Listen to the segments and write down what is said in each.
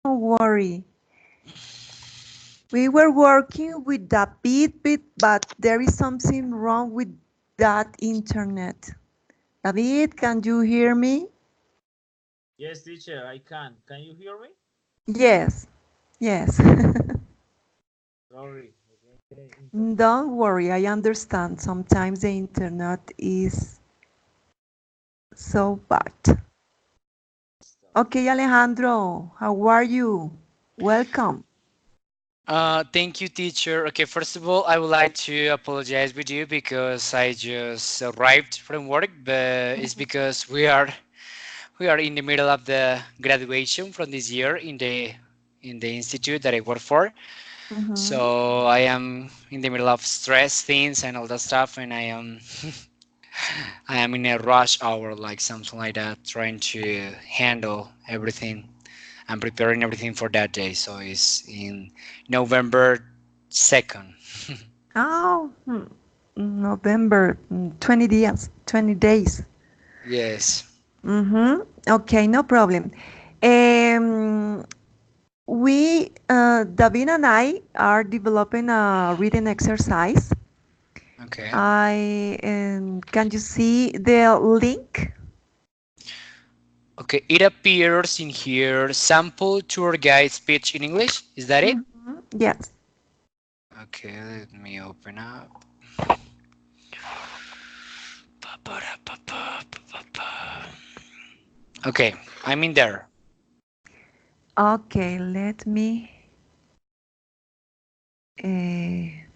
Don't worry. We were working with the bit, but there is something wrong with that internet. David, can you hear me? Yes, teacher, I can. Can you hear me? Yes, yes. Sorry. Okay, Don't worry, I understand. Sometimes the internet is so bad. Okay, Alejandro, how are you? Welcome. Thank you, teacher. Okay, first of all, I would like to apologize with you because I just arrived from work, but it's because we are in the middle of the graduation from this year in the institute that I work for. Mhm. So I am in the middle of stress things and all that stuff, and I am I am in a rush hour, like something like that, trying to handle everything. I'm preparing everything for that day. So it's in November 2nd. Oh, November, 20 days, 20 days. Yes. Mm-hmm. Okay, no problem. Um, David and I are developing a reading exercise. Okay. Can you see the link? Okay. It appears in here sample tour guide speech in English. Is that it? Yes. Okay. Let me open up. Okay. I'm in there. Okay, let me. Uh,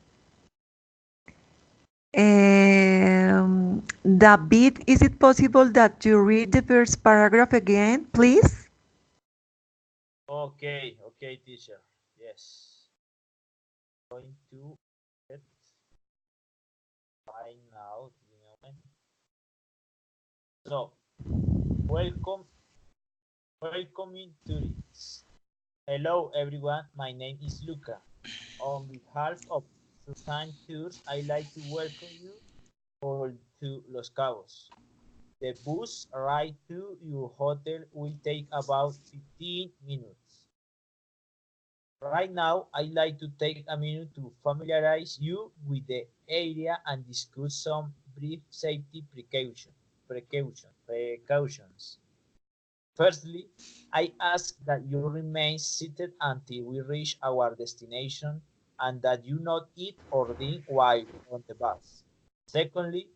David, is it possible that you read the first paragraph again, please? okay, okay, teacher. Yes. Going to get right now. Give me a moment. So, welcome, welcoming tourists. Hello, everyone. My name is Luca. On behalf of Susan Tours, I'd like to welcome you all to Los Cabos. The bus ride to your hotel will take about 15 minutes. Right now, I'd like to take a minute to familiarize you with the area and discuss some brief safety precautions. Firstly, I ask that you remain seated until we reach our destination and that you not eat or drink while on the bus. Secondly,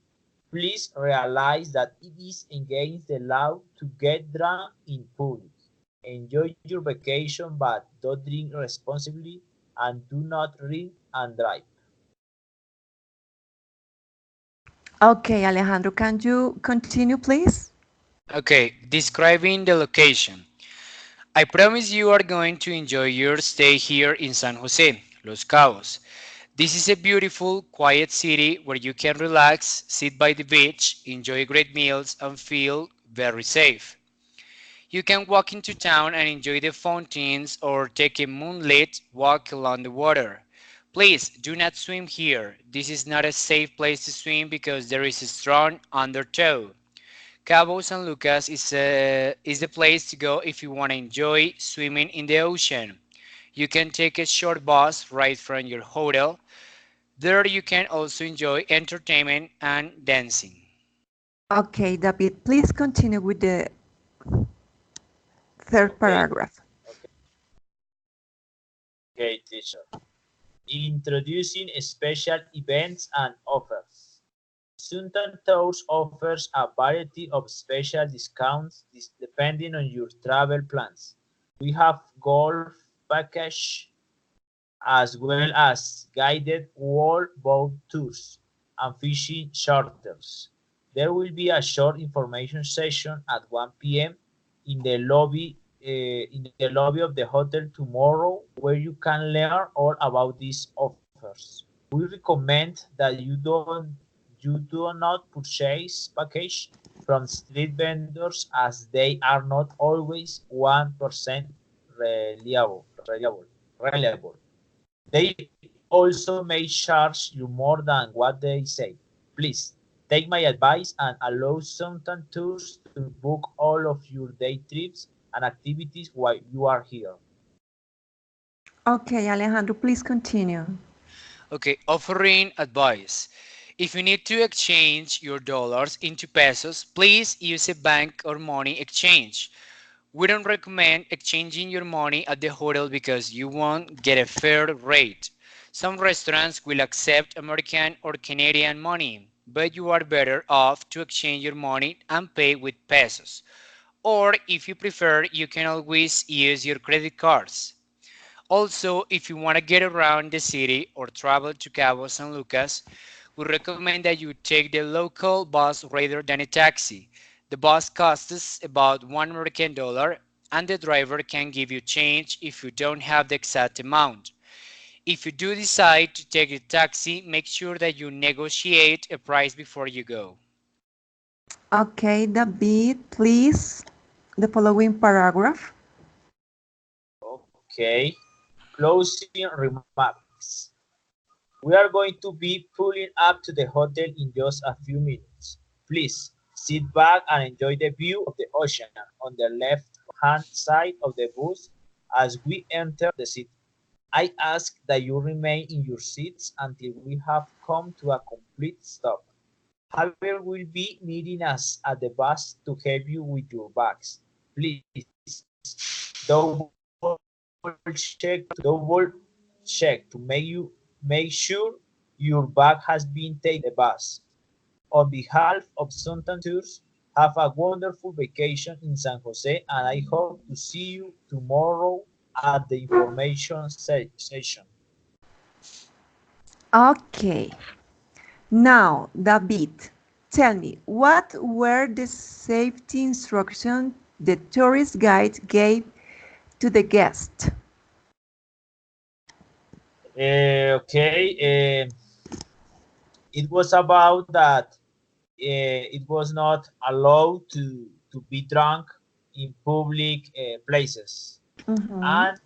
please realize that it is against the law to get drunk in public. Enjoy your vacation, but don't drink responsibly and do not drink and drive. Okay, Alejandro, can you continue, please? Okay. Describing the location. I promise you are going to enjoy your stay here in San Jose, Los Cabos. This is a beautiful, quiet city where you can relax, sit by the beach, enjoy great meals, and feel very safe. You can walk into town and enjoy the fountains or take a moonlit walk along the water. Please do not swim here. This is not a safe place to swim because there is a strong undertow. Cabo San Lucas is the place to go if you want to enjoy swimming in the ocean. You can take a short bus right from your hotel. There you can also enjoy entertainment and dancing. Okay, David, please continue with the third Okay, paragraph. okay, okay, teacher. Introducing special events and offers. Suntan Tours offers a variety of special discounts depending on your travel plans. We have golf package as well as guided wall boat tours and fishing charters. There will be a short information session at 1 p.m. In the lobby of the hotel tomorrow where you can learn all about these offers. We recommend that you do not purchase package from street vendors as they are not always 1% reliable. They also may charge you more than what they say. Please take my advice and allow Suntan Tours to book all of your day trips and activities while you are here. Okay, Alejandro, please continue. Okay, offering advice. If you need to exchange your dollars into pesos, please use a bank or money exchange. We don't recommend exchanging your money at the hotel because you won't get a fair rate. Some restaurants will accept American or Canadian money, but you are better off to exchange your money and pay with pesos. Or if you prefer, you can always use your credit cards. Also, if you want to get around the city or travel to Cabo San Lucas, we recommend that you take the local bus rather than a taxi. The bus costs about $1 American and the driver can give you change if you don't have the exact amount. If you do decide to take a taxi, make sure that you negotiate a price before you go. Okay, David, please, the following paragraph. Okay. Closing remarks. We are going to be pulling up to the hotel in just a few minutes. Please sit back and enjoy the view of the ocean on the left-hand side of the bus as we enter the city. I ask that you remain in your seats until we have come to a complete stop. Javier will be meeting us at the bus to help you with your bags. Please double check to make sure your bag has been taken to the bus. On behalf of Suntan Tours, have a wonderful vacation in San Jose and I hope to see you tomorrow at the information session. Okay, now, David, tell me, what were the safety instructions the tourist guide gave to the guest? Okay, it was about that it was not allowed to be drunk in public places, Mhm. and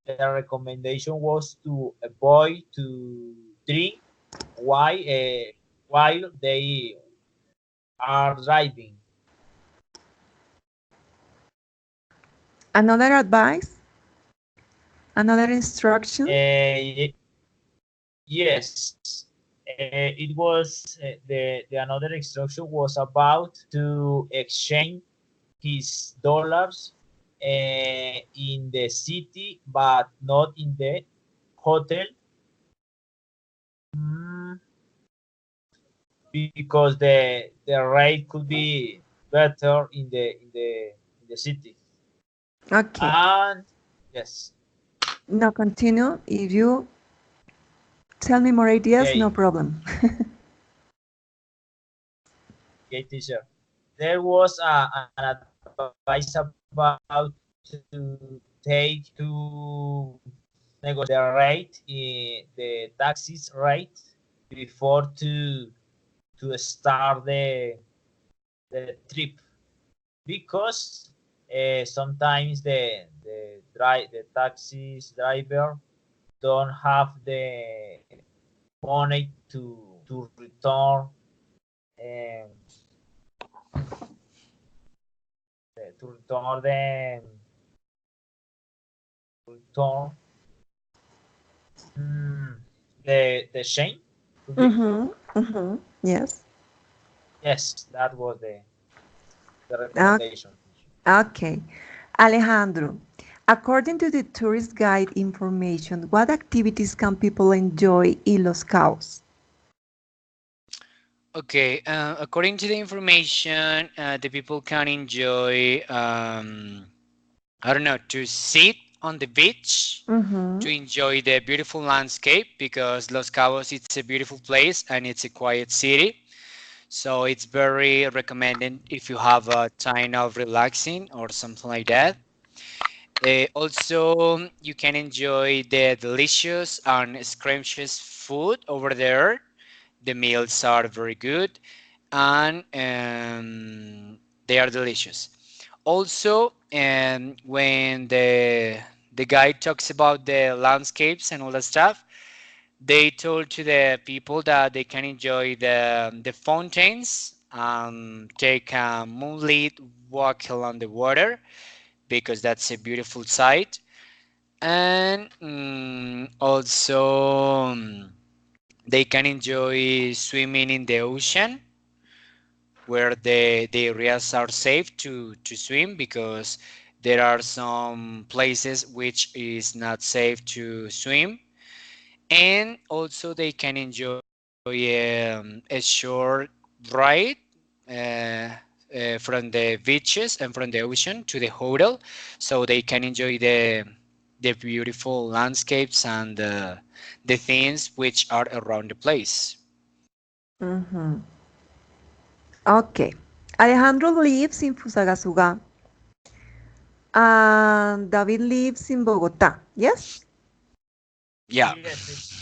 the recommendation was to avoid to drink while they are driving. Another advice? Another instruction? Yes, it was the another instruction was about to exchange his dollars in the city, but not in the hotel, mm, because the rate could be better in the city. Okay, And yes, now continue. If you tell me more ideas, no okay, problem. okay, teacher. There was an advice about to take to negotiate the rate, the taxes rate before to start the trip, because sometimes the taxis driver don't have the money to return um, to return return mm, the chain could be. Mm-hmm. Mm-hmm. Yes. Yes, that was the Ah, recommendation. okay. Alejandro, according to the tourist guide information, what activities can people enjoy in Los Cabos? Okay, according to the information, the people can enjoy, I don't know, to sit on the beach, Mm-hmm. to enjoy the beautiful landscape because Los Cabos it's a beautiful place and it's a quiet city. So it's very recommended if you have a time of relaxing or something like that. Also, you can enjoy the delicious and scrumptious food over there. The meals are very good and they are delicious. Also, when the guide talks about the landscapes and all that stuff, they told to the people that they can enjoy the fountains, take a moonlit walk along the water because that's a beautiful sight. And also they can enjoy swimming in the ocean where the areas are safe to swim because there are some places which is not safe to swim. And also they can enjoy a short ride from the beaches and from the ocean to the hotel, so they can enjoy the beautiful landscapes and the things which are around the place. Mhm. Okay. Alejandro lives in Fusagasugá and David lives in Bogotá. Yes? Yeah. Yes, yes,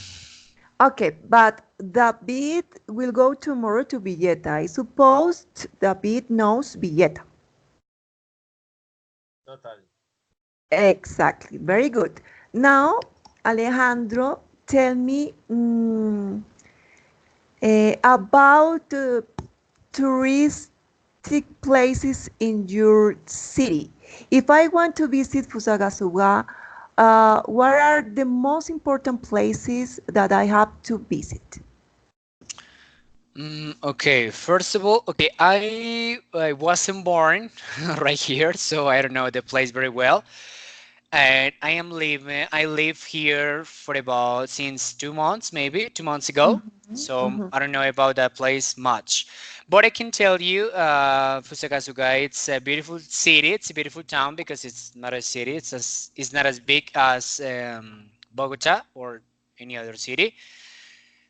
Okay, but David will go tomorrow to Villeta. I suppose David knows Villeta. totally. Exactly. Very good. Now, Alejandro, tell me about touristic places in your city. If I want to visit Fusagasugá, what are the most important places that I have to visit? Okay, first of all, okay, I wasn't born right here, so I don't know the place very well. And I live here for about since 2 months, maybe 2 months ago. Mhm, So mhm, I don't know about that place much. But I can tell you, Fusagasugá, it's a beautiful city. It's a beautiful town because it's not a city. It's not as big as Bogota or any other city.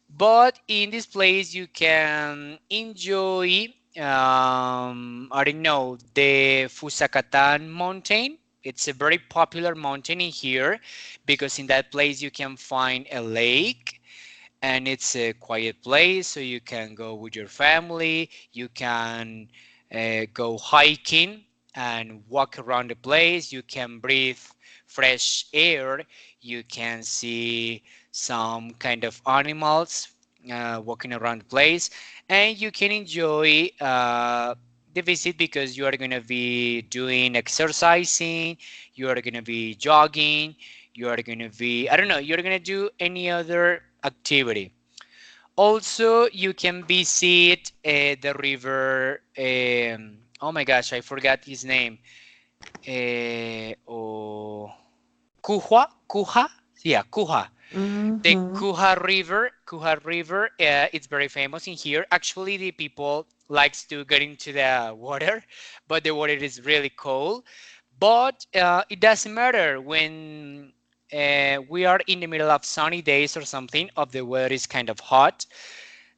But in this place, you can enjoy, I don't know, the Fusacatan mountain. It's a very popular mountain in here because in that place you can find a lake and it's a quiet place, so you can go with your family. You can go hiking and walk around the place. You can breathe fresh air. You can see some kind of animals walking around the place, and you can enjoy the visit because you are going to be doing exercising, you are going to be jogging, you are going to be, I don't know, you're going to do any other activity. Also, you can visit the river. Oh my gosh, I forgot his name. Oh, Kuha? Yeah, Kuha. The mhm. Kuha River, it's very famous in here. Actually, the people likes to get into the water, but the water is really cold. But it doesn't matter when we are in the middle of sunny days or something, of the weather is kind of hot.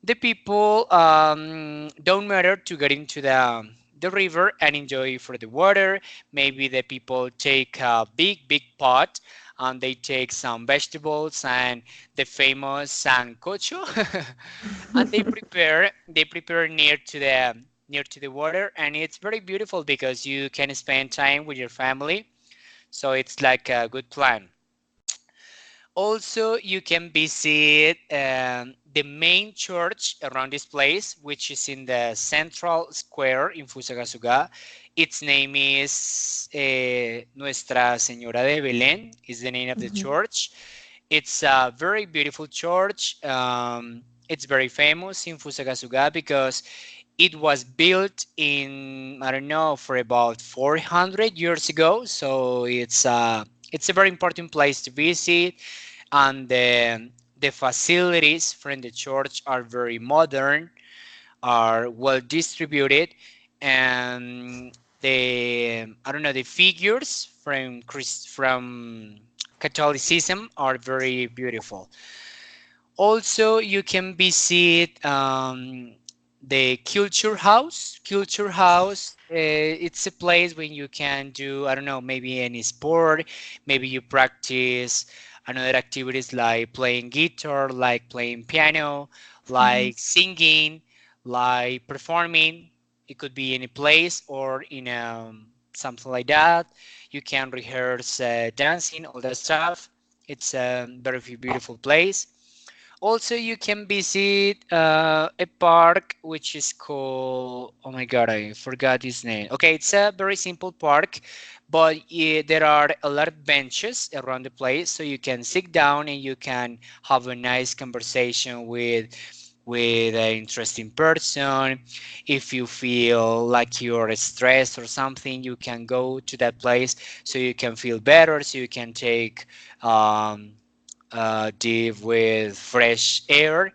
The people don't matter to get into the river and enjoy for the water. Maybe the people take a big pot and they take some vegetables and the famous sancocho and they prepare near to the water, and it's very beautiful because you can spend time with your family, so it's like a good plan. Also, you can visit the main church around this place, which is in the central square in Fusagasugá. Its name is Nuestra Señora de Belén, is the name of the Mhm. church. It's a very beautiful church. It's very famous in Fusagasugá because it was built in, I don't know, for about 400 years ago. So it's a very important place to visit, and the facilities from the church are very modern, are well distributed, and the I don't know, the figures from Catholicism are very beautiful. Also, you can visit the Culture House. Culture House, it's a place when you can do, I don't know, maybe any sport, maybe you practice another activities like playing guitar, like playing piano, Mhm. like singing, like performing. It could be any place or in something like that. You can rehearse dancing, all that stuff. It's a very beautiful place. Also, you can visit a park which is called, oh my God, I forgot his name. Okay, it's a very simple park, but there are a lot of benches around the place, so you can sit down and you can have a nice conversation with an interesting person. If you feel like you're stressed or something, you can go to that place so you can feel better, so you can take um, deep with fresh air,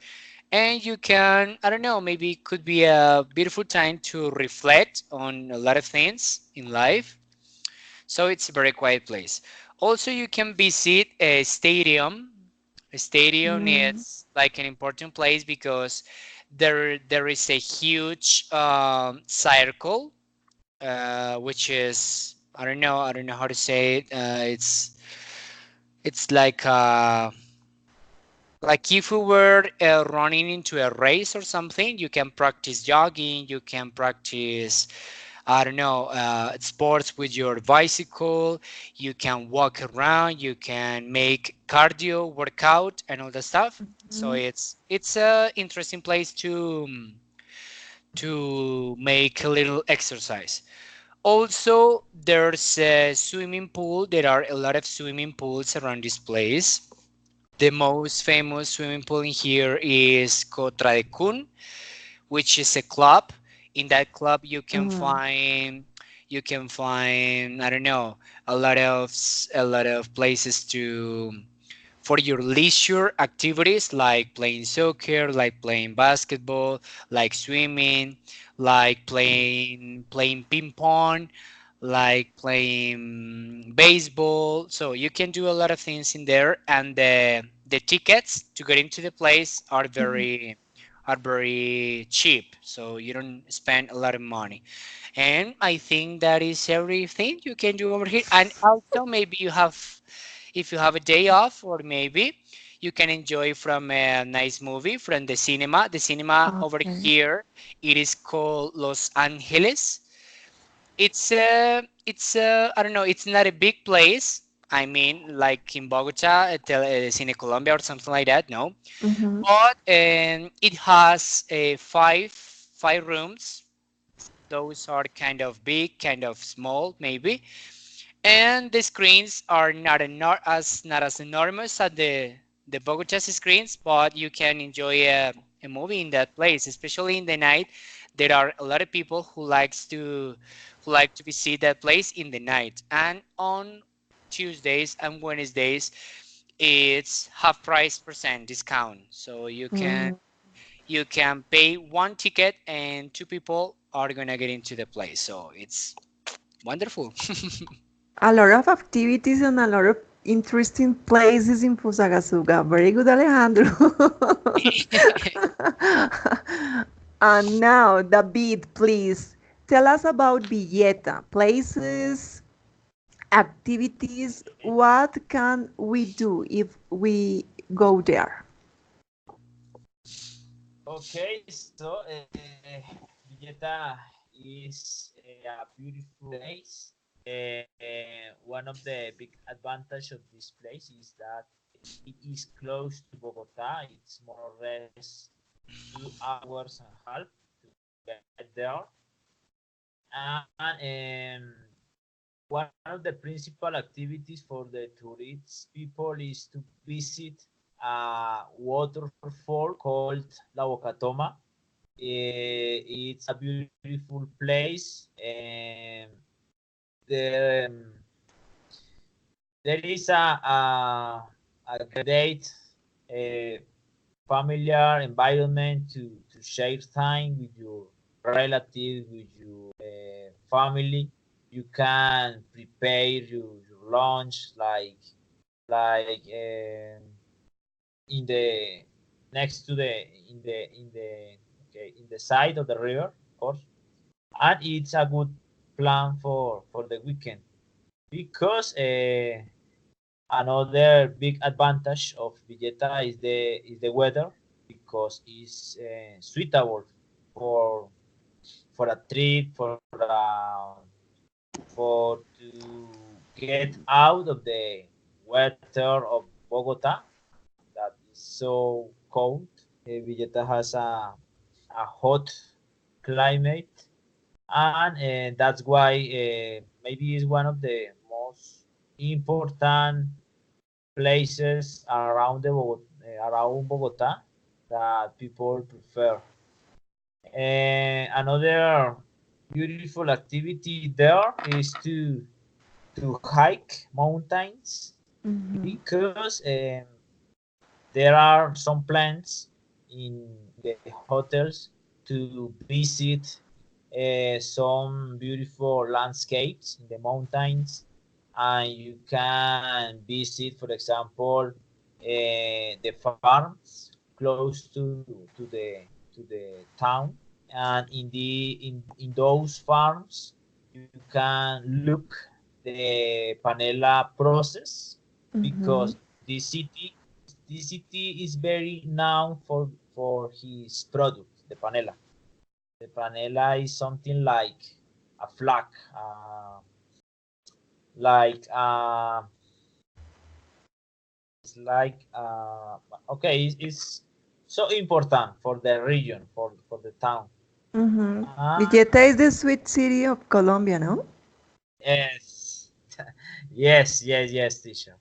and you can, I don't know, maybe it could be a beautiful time to reflect on a lot of things in life. So it's a very quiet place. Also, you can visit a stadium. A stadium Mm, is like an important place because there is a huge circle, which is, I don't know how to say it. It's like if we were running into a race or something. You can practice jogging. You can practice, I don't know, sports with your bicycle. You can walk around. You can make cardio workout and all that stuff. So mhm. it's a interesting place to make a little exercise. Also, there's a swimming pool. There are a lot of swimming pools around this place. The most famous swimming pool in here is Cotra de Cun, which is a club. In that club, Mm, you can find, I don't know, a lot of places to for your leisure activities, like playing soccer, like playing basketball, like swimming, like playing ping pong, like playing baseball. So you can do a lot of things in there, and the tickets to get into the place mhm. are very cheap, so you don't spend a lot of money. And I think that is everything you can do over here. And also, maybe you have, if you have a day off, or maybe you can enjoy from a nice movie from the cinema. The cinema over Okay. here, it is called Los Angeles. I don't know, it's not a big place. I mean, like in Bogota, Cine Colombia or something like that. No, Mhm. but it has five rooms. Those are kind of big, kind of small, maybe, and the screens are not as enormous as the Bogota screens, but you can enjoy a movie in that place, especially in the night. There are a lot of people who like to visit that place in the night, and on Tuesdays and Wednesdays it's half price percent discount, so Mm. you can pay one ticket and two people are gonna get into the place, so it's wonderful. A lot of activities and a lot of interesting places in Fusagasugá. Very good, Alejandro. And now, David, please tell us about Villeta. Places, activities. What can we do if we go there? Okay, so Villeta is a beautiful place. One of the big advantage of this place is that it is close to Bogota. It's more or less 2 hours and a half to get there. And one of the principal activities for the tourists people is to visit a waterfall called La Bocatoma. It's a beautiful place. The, there is a great uh, familiar environment to share time with your relatives, with your family. You can prepare your lunch like in the next to the in the okay in the side of the river, of course, and it's a good plan for the weekend because another big advantage of Villeta is the weather because it's suitable for for a trip for to get out of the weather of Bogota that is so cold. Villeta has a hot climate and that's why maybe it's one of the most important places around Bogota that people prefer. Another beautiful activity there is to hike mountains Mhm. because there are some plans in the hotels to visit some beautiful landscapes in the mountains, and you can visit, for example, the farms close to the town, and in those farms you can look the panela process, Mhm. because this city is very known for his product, the panela. The panela is something like a flag, like it's like okay, it's so important for the region, for the town. Mhm. uh, Villeta is the sweet city of Colombia, no? yes. Yes, teacher.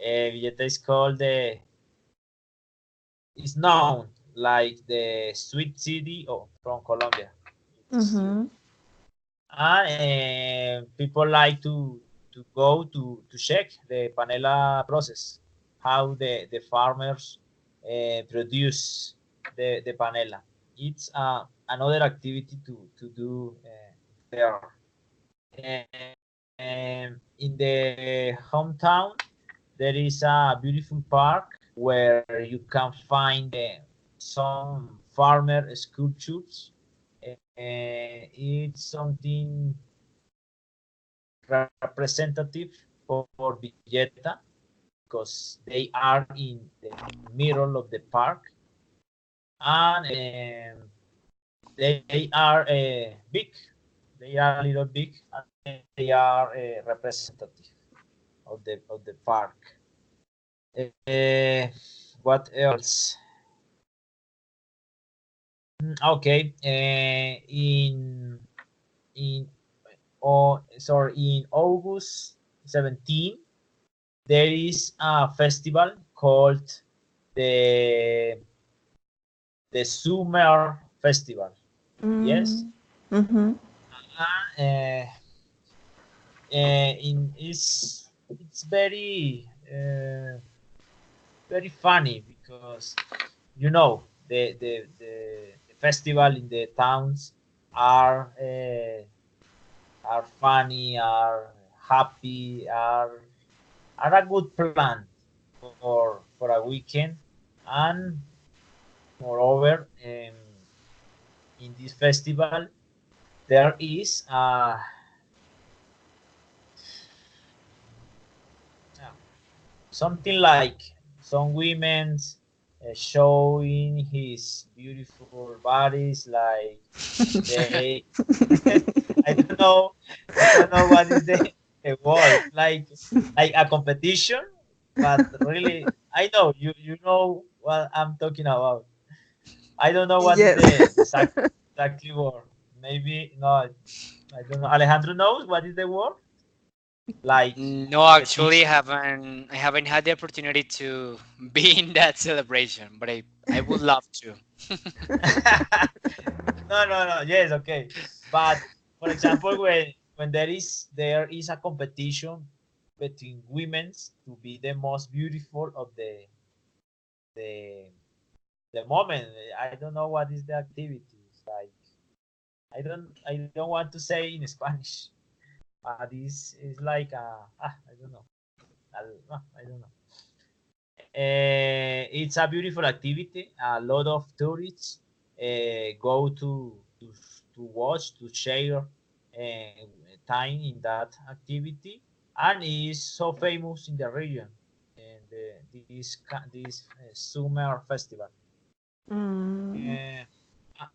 Villeta is called the is known like the sweet city from Colombia. It's true. Mhm. And people like to go to check the panela process, how the farmers produce the panela. It's another activity to do there. In the hometown, there is a beautiful park where you can find some farmer sculptures. It's something representative for Villeta, because they are in the middle of the park, and they are big. They are a little big, and they are representative of the park. Uh, what else? Okay. In in August 17, there is a festival called the the Summer Festival. Yes. Mm. Mhm. Uh, it's very funny, because the festival in the towns are funny, are happy, are a good plan for a weekend. And moreover, in this festival there is something like some women's showing his beautiful bodies, like they I don't know what is the word, like a competition, but really I know you know what I'm talking about. I don't know what is Yes. the exactly word. Maybe no, I don't know. Alejandro knows what is the word, like No, actually, competition. I haven't had the opportunity to be in that celebration, but I would love to. No. Yes, okay. But for example, when there is a competition between women's to be the most beautiful of the the moment. I don't know what is the activity. It's like I don't want to say in Spanish. This is like I don't know. I don't know. It's a beautiful activity. A lot of tourists go to watch, to share time in that activity, and is so famous in the region. And this summer festival. Mm.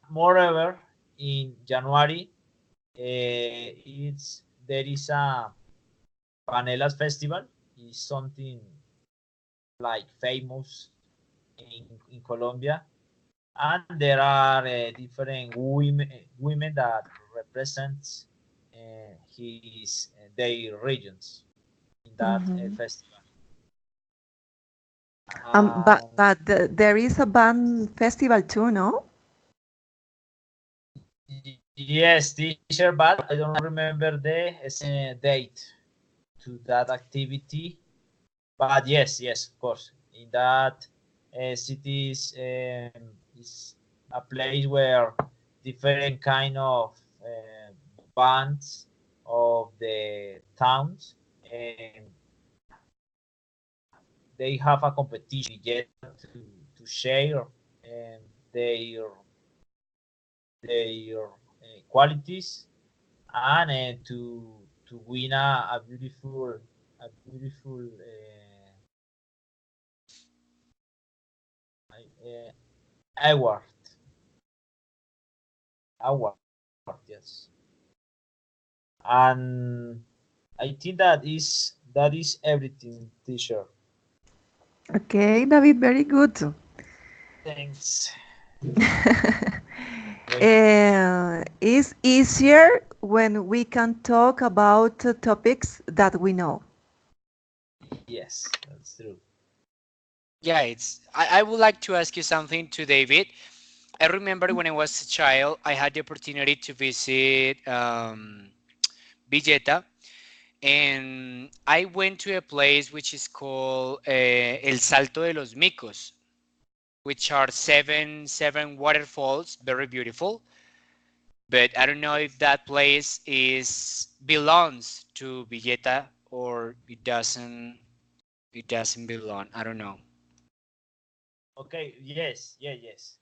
Moreover, in January, it's there is a Panelas festival. Is something like famous in Colombia, and there are different women that represents his their regions in that Mhm. festival. There is a band festival too, no? Yes, teacher, but I don't remember the date to that activity. But yes, of course, in that cities is a place where different kind of bands of the towns, and they have a competition yet to share their qualities, and to win a beautiful award. Award, yes. And I think that is everything, teacher. Okay, David, very good. Thanks. Welcome. It's easier when we can talk about topics that we know. Yes, that's true. Yeah, I would like to ask you something to David. I remember when I was a child, I had the opportunity to visit Villeta, and I went to a place which is called El Salto de los Micos, which are seven waterfalls, very beautiful. But I don't know if that place is belongs to Villeta or it doesn't. It doesn't belong. I don't know. Okay. Yes. Yeah. Yes.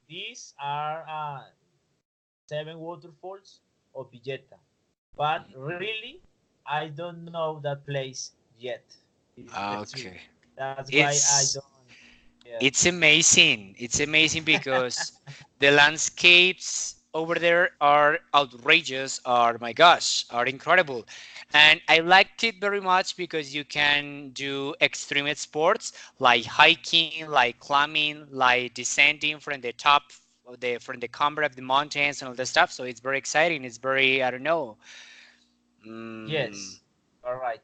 These are seven waterfalls of Villeta, but really, I don't know that place yet. Is the truth. Okay. That's why I It's don't. Yeah. it's amazing. It's amazing because the landscapes over there are outrageous, are my gosh, are incredible. And I liked it very much because you can do extreme sports like hiking, like climbing, like descending from the top of the comber of the mountains and all that stuff. So it's very exciting. It's very, I don't know. Mm, Yes. All right.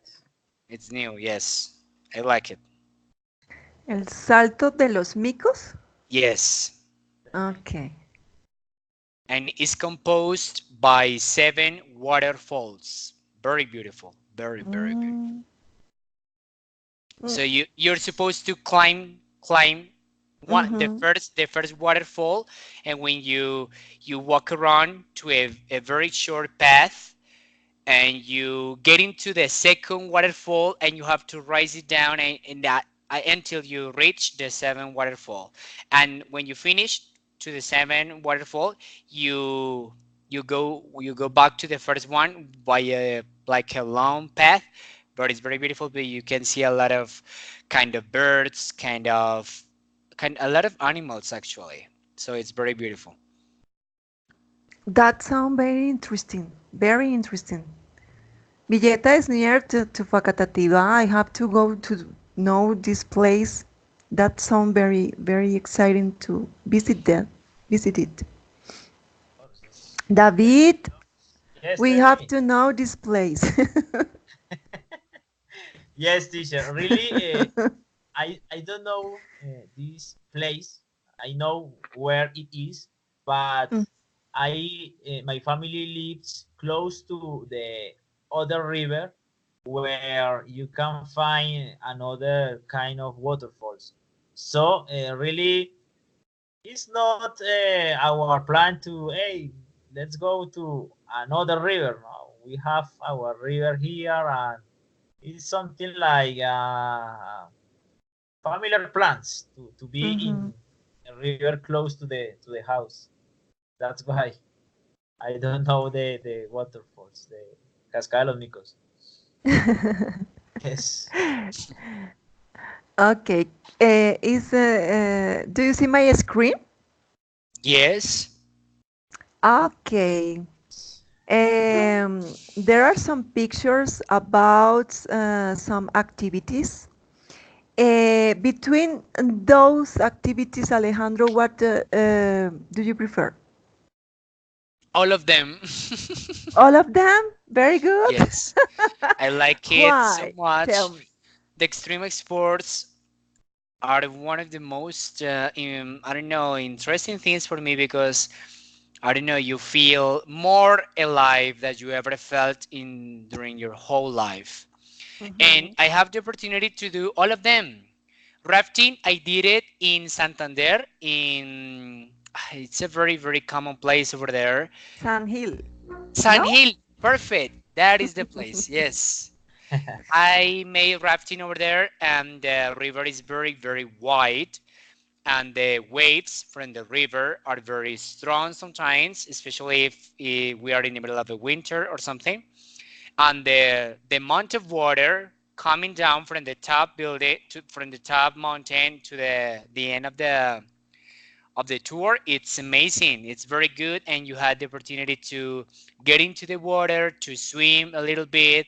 it's new, yes. I like it. El Salto de los Micos. Yes. Okay. And is composed by seven waterfalls. Very beautiful. Very beautiful. Mm, mm, So you're supposed to climb one mhm, the first waterfall, and when you walk around to a very short path, and you get into the second waterfall, and you have to rise it down and that until you reach the seventh waterfall. And when you finish to the seventh waterfall, you you go back to the first one by a like a long path, but it's very beautiful. But you can see a lot of kind of birds, kind a lot of animals actually. So it's very beautiful. that sounds very interesting. Very interesting. Villeta is near to Facatativá. I have to go to know this place. That sounds very, very exciting to visit there. Visit it. Of course, yes. Yes. David, Yes. we Tell have me. to know this place. Yes, teacher. Really, I don't know this place. I know where it is, but Mm, my family lives close to the other river where you can find another kind of waterfalls. So really, it's not our plan to, hey, let's go to another river. No, we have our river here, and it's something like familiar plans to be mhm. in a river close to the house. That's why I don't know the waterfalls, the Cascada de los Micos. Yes. Okay. Do you see my screen? Yes. Okay. There are some pictures about some activities. Between those activities, Alejandro, what do you prefer? All of them. All of them? Very good. Yes, I like it so Why? much. Tell me. The extreme sports are one of the most, I don't know, interesting things for me because I don't know, you feel more alive than you ever felt in during your whole life. And Mhm. I have the opportunity to do all of them. Rafting, I did it in Santander. In it's a very very common place over there. San Hill. San No? Hill, perfect. That is the place. Yes, I made rafting over there, and the river is very very wide, and the waves from the river are very strong sometimes, especially if we are in the middle of a winter or something. And the amount of water coming down from the top building from the top mountain to the end of the tour, it's amazing. It's very good, and you had the opportunity to get into the water, to swim a little bit,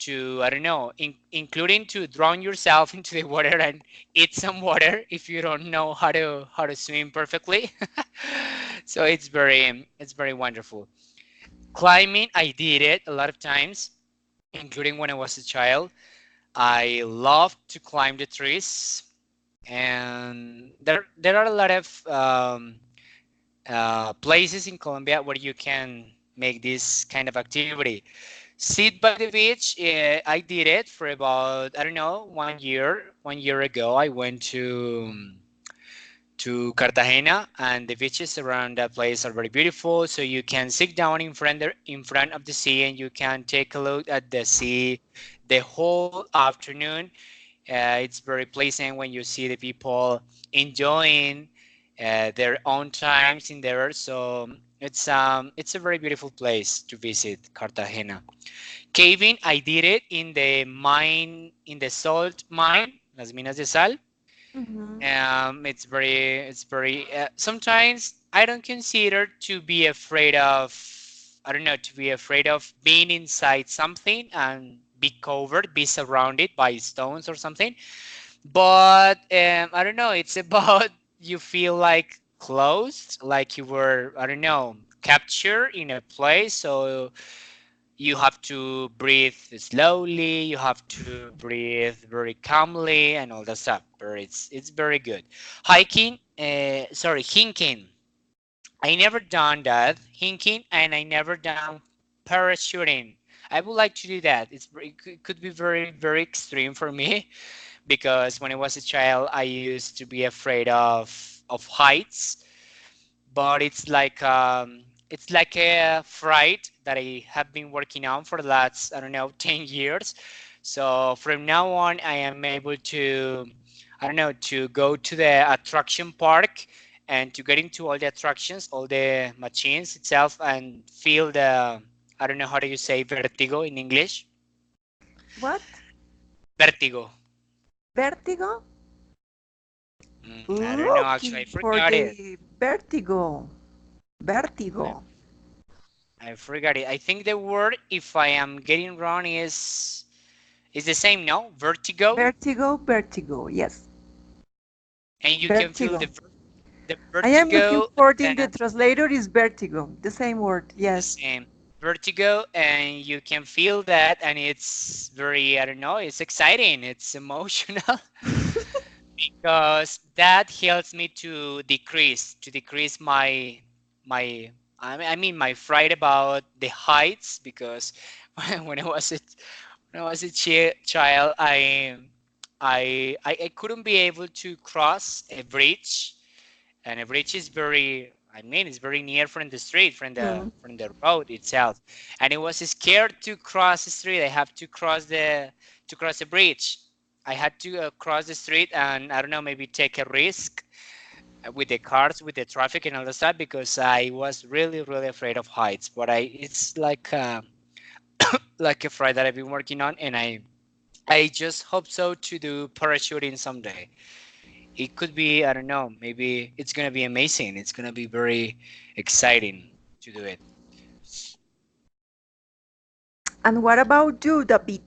to I don't know, including to drown yourself into the water and eat some water if you don't know how to swim perfectly. So it's very wonderful. Climbing, I did it a lot of times, including when I was a child. I love to climb the trees, and there are a lot of places in Colombia where you can make this kind of activity. Sit by the beach. I did it for about I don't know 1 year. 1 year ago, I went to Cartagena, and the beaches around that place are very beautiful. So you can sit down in front of the sea, and you can take a look at the sea the whole afternoon. It's very pleasant when you see the people enjoying their own times in there. So it's a very beautiful place to visit, Cartagena. Caving, I did it in the mine, in the salt mine, Las Minas de Sal. Mhm. It's very. Sometimes I don't consider to be afraid of. I don't know, to be afraid of being inside something and be covered, be surrounded by stones or something. But I don't know. It's about you feel like closed, like you were, I don't know, captured in a place. So you have to breathe slowly, you have to breathe very calmly and all that stuff, but it's very good. Hiking, sorry, hinking, I never done that, hinking, and I never done parachuting. I would like to do that. It could be very very extreme for me because when I was a child I used to be afraid of heights, but it's like a fright that I have been working on for the last I don't know 10 years. So from now on, I am able to I don't know to go to the attraction park and to get into all the attractions, all the machines itself, and feel the I don't know how do you say vertigo in English? What? Vertigo. Vertigo? I don't know. Actually, Looking I for forgot it. the vertigo. I, Vertigo. I forgot it. I think the word, if I am getting wrong, is the same, no? Vertigo, Vertigo, vertigo. Yes. and you can feel Vertigo. the I am looking vertigo for it in the and translator is vertigo. The same word. the Yes. same vertigo, and you can feel that, and it's very, I don't know, it's exciting, it's emotional because that helps me to decrease my I mean my fright about the heights because when I was when I was a child, I couldn't be able to cross a bridge, and a bridge is very, I mean, it's very near from the street, Mm. from the road itself, and I was scared to cross the street. I have to cross the bridge. I had to cross the street, and I don't know, maybe take a risk with the cars, with the traffic, and all that stuff because I was really, really afraid of heights. But it's like a fright that I've been working on, and I just hope so to do parachuting someday. It could be, I don't know, maybe it's gonna be amazing. It's gonna be very exciting to do it. And what about you, David?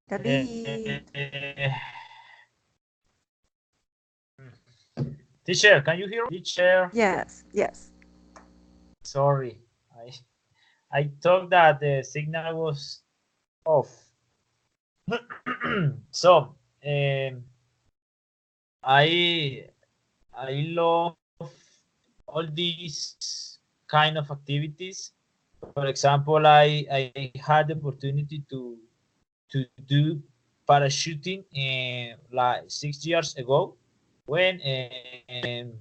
David. Uh, Teacher, can you hear me? Teacher, Yes, yes. sorry. I thought that the signal was off. So, I I love all these kind of activities. For example, I had the opportunity to do parachuting like 6 years ago when it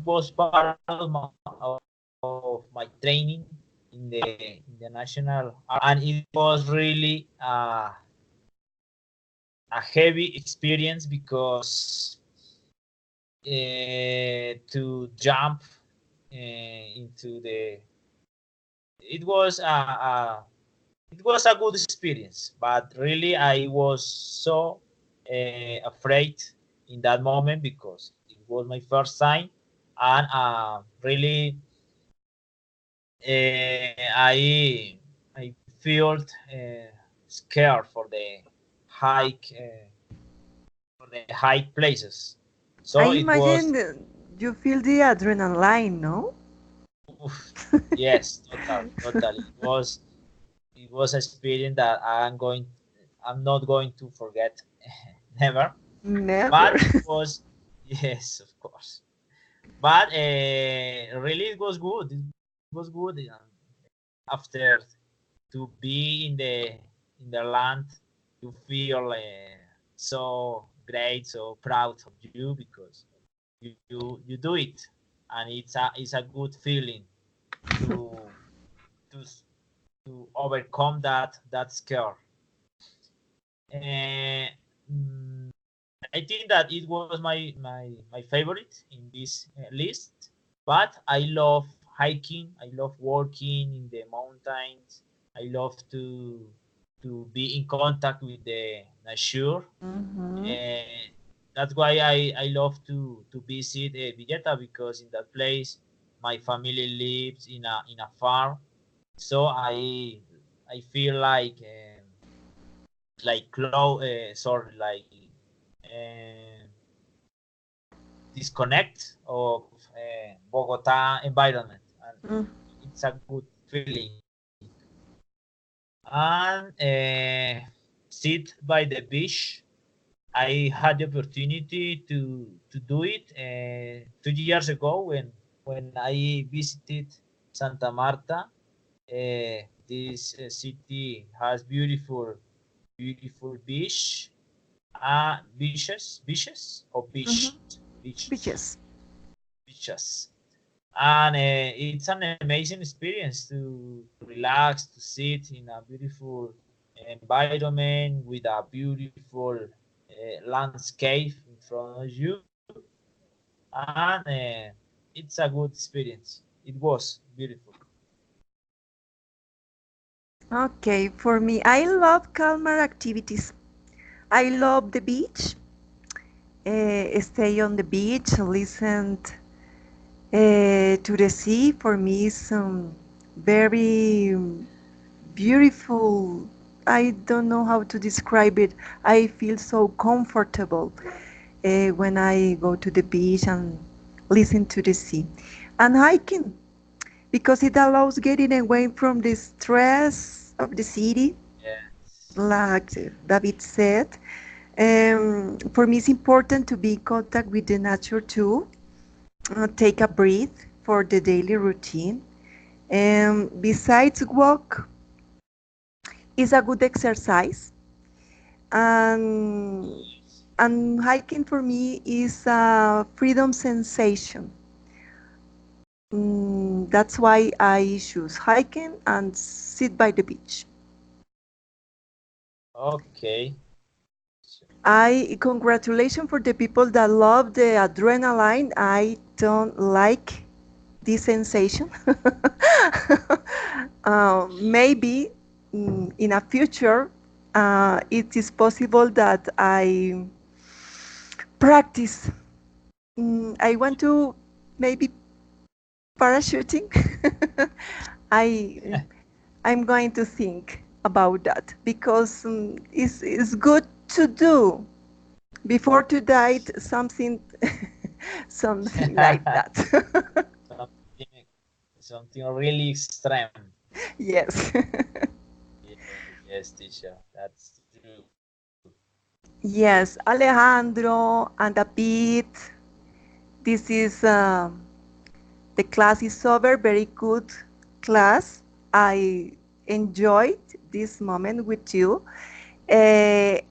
was part of my training in the national army, and it was really a heavy experience because to jump into the it was a good experience, but really I was so afraid in that moment because it was my first time, and really I felt scared for the high places. I So it imagine was you feel the adrenaline, no? oof, yes, totally. It was an experience that I'm not going to forget never. Never. But it was yes, of course. But really, it was good. It was good after to be in the land. You feel so great, so proud of you because you do it, and it's a good feeling to to to overcome that scare. And I think that it was my favorite in this list. But I love hiking. I love walking in the mountains. I love to be in contact with the nature. Mhm. Uh, that's why I love to visit Villeta because in that place my family lives in a farm. So I feel like sorry, like uh, disconnect of Bogota environment, and Mm. it's a good feeling. And sit by the beach. I had the opportunity to do it 2 years ago when I visited Santa Marta. This city has beautiful beaches or Mhm. beaches, Beaches. beaches, and it's an amazing experience to relax, to sit in a beautiful environment with a beautiful landscape in front of you, and it's a good experience. It was beautiful. Okay, for me, I love calmer activities. I love the beach. Stay on the beach, listen to the sea. For me, is very beautiful. I don't know how to describe it. I feel so comfortable when I go to the beach and listen to the sea. And hiking, because it allows getting away from the stress of the city, Yes. like David said. For me, it's important to be in contact with the nature too. Take a breath for the daily routine. Besides walk, is a good exercise. And, and hiking for me is a freedom sensation. That's why I choose hiking and sit by the beach. Okay. I congratulations for the people that love the adrenaline. I don't like this sensation. Maybe in a future, it is possible that I practice. I want to maybe parachuting. I I'm going to think about that because it's good to do before to die something Something like that. something, something really extreme. Yes. Yes, yes, teacher. That's true. Yes, Alejandro and David, this is the class is over. Very good class. I enjoyed this moment with you. And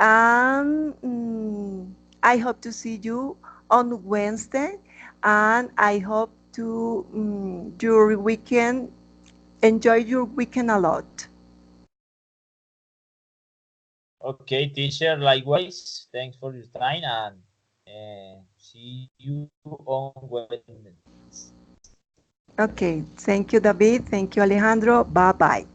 I hope to see you on Wednesday. And I hope to your weekend, enjoy your weekend a lot. Okay, teacher. Likewise. Thanks for your time and see you on Wednesday. Okay, thank you, David. Thank you, Alejandro. Bye bye.